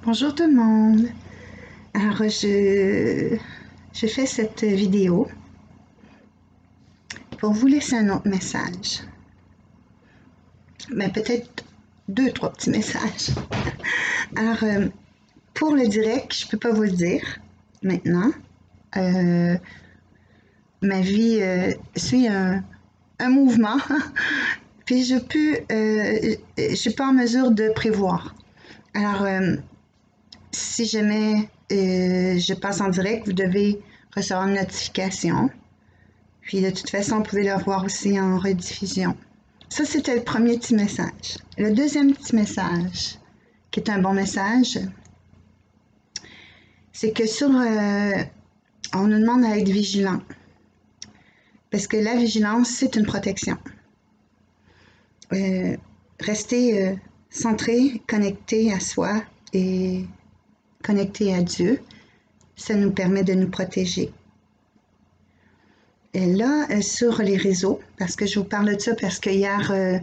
Bonjour tout le monde. Alors, je fais cette vidéo pour vous laisser un autre message. Mais peut-être 2-3 petits messages. Alors, pour le direct, je ne peux pas vous le dire maintenant. Ma vie suit un mouvement. Puis je suis pas en mesure de prévoir. Alors, si jamais je passe en direct, vous devez recevoir une notification. Puis de toute façon, vous pouvez le voir aussi en rediffusion. Ça, c'était le premier petit message. Le deuxième petit message, qui est un bon message, c'est que on nous demande à être vigilant. Parce que la vigilance, c'est une protection. Rester centré, connecté à soi et connecté à Dieu, ça nous permet de nous protéger. Et là, sur les réseaux, parce que je vous parle de ça parce que hier,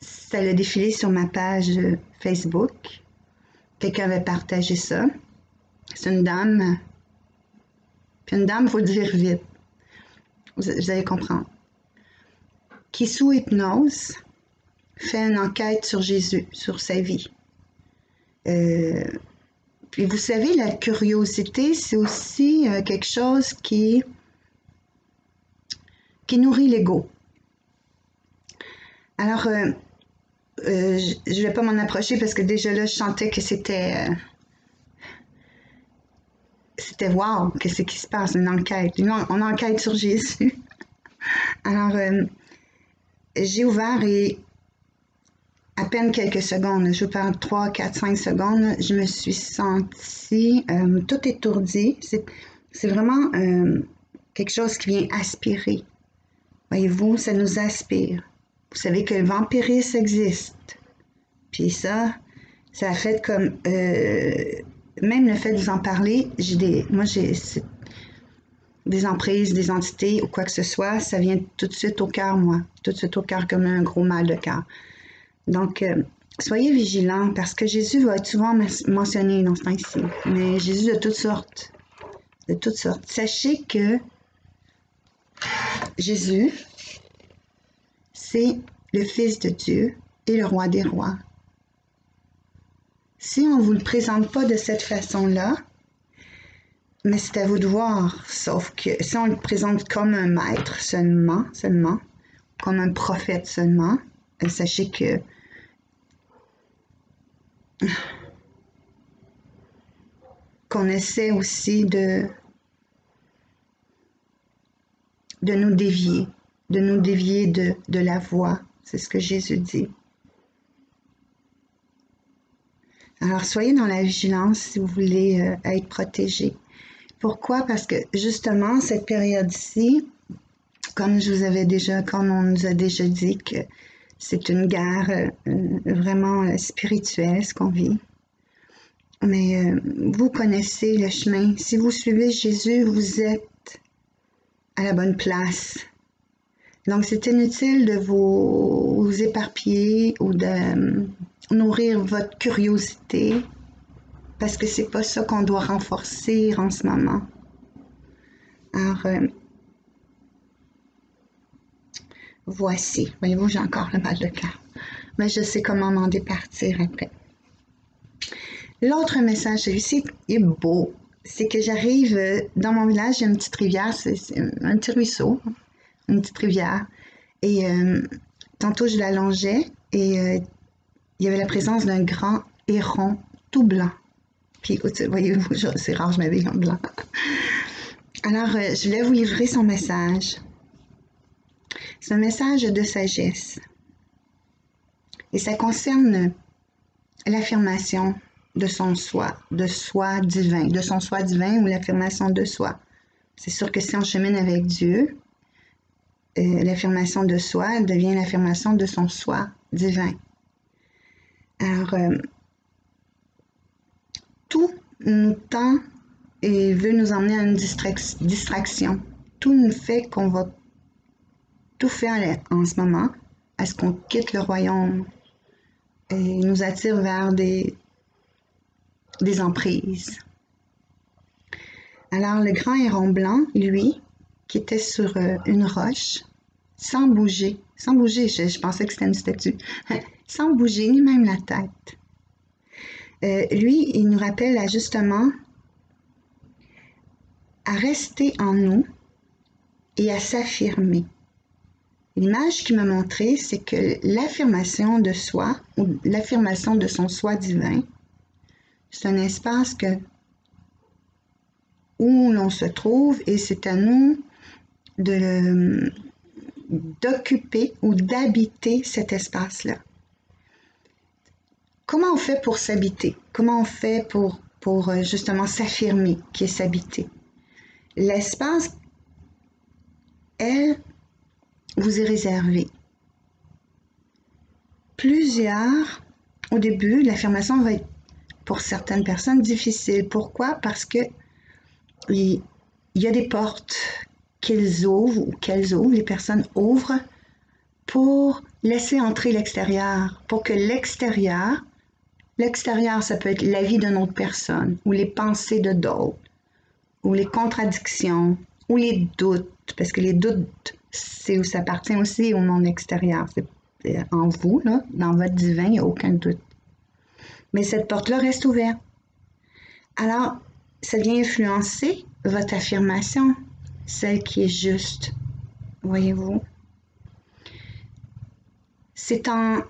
ça a défilé sur ma page Facebook. Quelqu'un avait partagé ça. C'est une dame. Puis une dame, il faut le dire vite. Vous allez comprendre. Qui, sous hypnose, fait une enquête sur Jésus, sur sa vie. Puis vous savez, la curiosité, c'est aussi quelque chose qui nourrit l'ego. Alors, je ne vais pas m'en approcher parce que déjà là, je sentais que c'était wow, qu'est-ce qui se passe, une enquête. On enquête sur Jésus. Alors, j'ai ouvert et à peine quelques secondes, je vous parle 3, 4, 5 secondes, je me suis sentie tout étourdie. C'est vraiment quelque chose qui vient aspirer. Voyez-vous, ça nous aspire. Vous savez que le vampirisme existe. Puis ça a fait comme... même le fait de vous en parler, j'ai des emprises, des entités ou quoi que ce soit, ça vient tout de suite au cœur, moi. Tout de suite au cœur comme un gros mal de cœur. Donc, soyez vigilants parce que Jésus va être souvent mentionné dans ce temps-ci. Mais Jésus de toutes sortes. De toutes sortes. Sachez que Jésus, c'est le Fils de Dieu et le Roi des rois. Si on ne vous le présente pas de cette façon-là, mais c'est à vous de voir, sauf que si on le présente comme un maître seulement, comme un prophète seulement, sachez que qu'on essaie aussi de nous dévier, de la voie. C'est ce que Jésus dit. Alors, soyez dans la vigilance si vous voulez être protégés. Pourquoi? Parce que justement, cette période-ci, comme on nous a déjà dit que c'est une guerre vraiment spirituelle, ce qu'on vit. Mais vous connaissez le chemin. Si vous suivez Jésus, vous êtes à la bonne place. Donc, c'est inutile de vous éparpiller ou de nourrir votre curiosité parce que c'est pas ça qu'on doit renforcer en ce moment. Alors, voici. Voyez-vous, j'ai encore le mal de cœur. Mais je sais comment m'en départir après. L'autre message, celui-ci est beau. C'est que j'arrive dans mon village, il y a une petite rivière, c'est un petit ruisseau, une petite rivière. Et tantôt, je la longeais et il y avait la présence d'un grand héron tout blanc. Puis, voyez-vous, c'est rare, je m'habille en blanc. Alors, je voulais vous livrer son message. C'est un message de sagesse. Et ça concerne l'affirmation de son soi divin, ou l'affirmation de soi. C'est sûr que si on chemine avec Dieu, l'affirmation de soi devient l'affirmation de son soi divin. Alors, tout nous tend et veut nous emmener à une distraction. Tout nous fait qu'on va tout faire en ce moment, à ce qu'on quitte le royaume et nous attire vers des des emprises. Alors, le grand héron blanc, lui, qui était sur une roche, sans bouger, je pensais que c'était une statue, sans bouger, ni même la tête. Lui, il nous rappelle justement à rester en nous et à s'affirmer. L'image qu'il m'a montrée, c'est que l'affirmation de soi, ou l'affirmation de son soi divin, c'est un espace où l'on se trouve et c'est à nous d'occuper ou d'habiter cet espace-là. Comment on fait pour s'habiter? Comment on fait pour justement s'affirmer, qui est s'habiter? L'espace, elle, vous est réservé. Au début, l'affirmation va être pour certaines personnes difficile. Pourquoi? Parce que il y a des portes qu'elles ouvrent, les personnes ouvrent pour laisser entrer l'extérieur, pour que l'extérieur, ça peut être la vie d'une autre personne, ou les pensées de d'autres, ou les contradictions, ou les doutes, parce que les doutes, ça appartient aussi au monde extérieur. C'est en vous, là, dans votre divin, il n'y a aucun doute. Mais cette porte-là reste ouverte. Alors, ça vient influencer votre affirmation, celle qui est juste. Voyez-vous? C'est en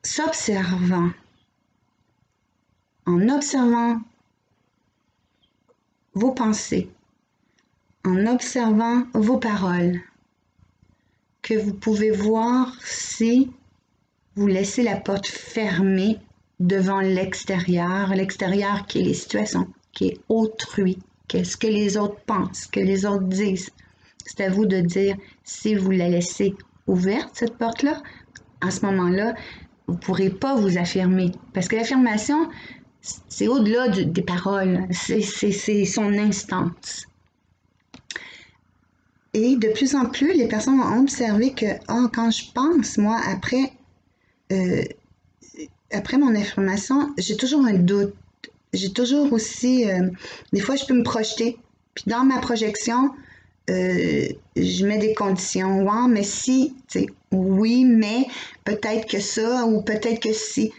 s'observant, vos pensées, en observant vos paroles, que vous pouvez voir si vous laissez la porte fermée devant l'extérieur qui est les situations, qui est autrui, qu'est-ce que les autres pensent, que les autres disent. C'est à vous de dire si vous la laissez ouverte, cette porte-là, à ce moment-là, vous ne pourrez pas vous affirmer. Parce que l'affirmation, c'est au-delà des paroles, c'est son instance. Et de plus en plus, les personnes ont observé que quand je pense, moi, après mon affirmation, j'ai toujours un doute. J'ai toujours aussi, des fois, je peux me projeter. Puis dans ma projection, je mets des conditions. Ouais, mais si, tu sais, oui, mais peut-être que ça, ou peut-être que si.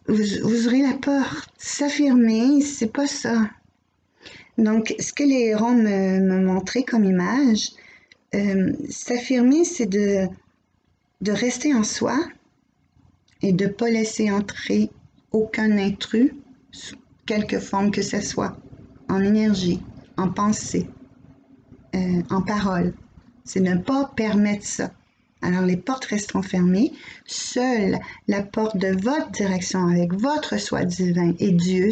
Vous ouvrez la porte. S'affirmer, c'est pas ça. Donc, ce que les hérons me montraient comme image, s'affirmer, c'est de rester en soi et de ne pas laisser entrer aucun intrus, sous quelque forme que ce soit, en énergie, en pensée, en parole. C'est ne pas permettre ça. Alors, les portes resteront fermées. Seule la porte de votre direction avec votre soi divin et Dieu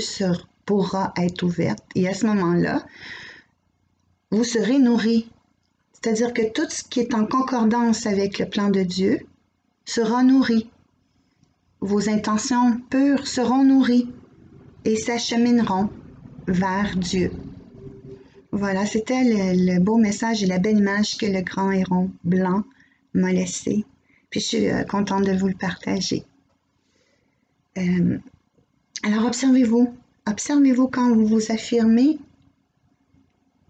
pourra être ouverte. Et à ce moment-là, vous serez nourri. C'est-à-dire que tout ce qui est en concordance avec le plan de Dieu sera nourri. Vos intentions pures seront nourries et s'achemineront vers Dieu. Voilà, c'était le beau message et la belle image que le grand héron blanc m'a laissé. Puis je suis contente de vous le partager. Alors observez-vous. Observez-vous quand vous vous affirmez.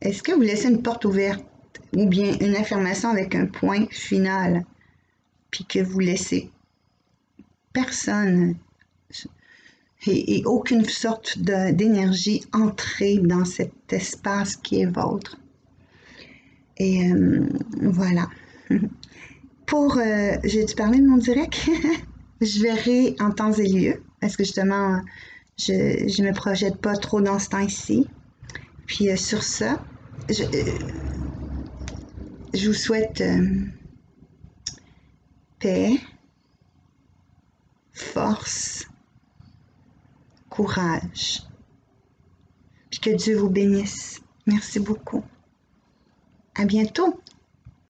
Est-ce que vous laissez une porte ouverte ou bien une affirmation avec un point final, puis que vous laissez personne et aucune sorte d'énergie entrer dans cet espace qui est vôtre. Et voilà. J'ai dû parler de mon direct. Je verrai en temps et lieu, parce que justement, je ne me projette pas trop dans ce temps-ci. Puis sur ça, je vous souhaite paix, force, courage. Puis que Dieu vous bénisse. Merci beaucoup. À bientôt.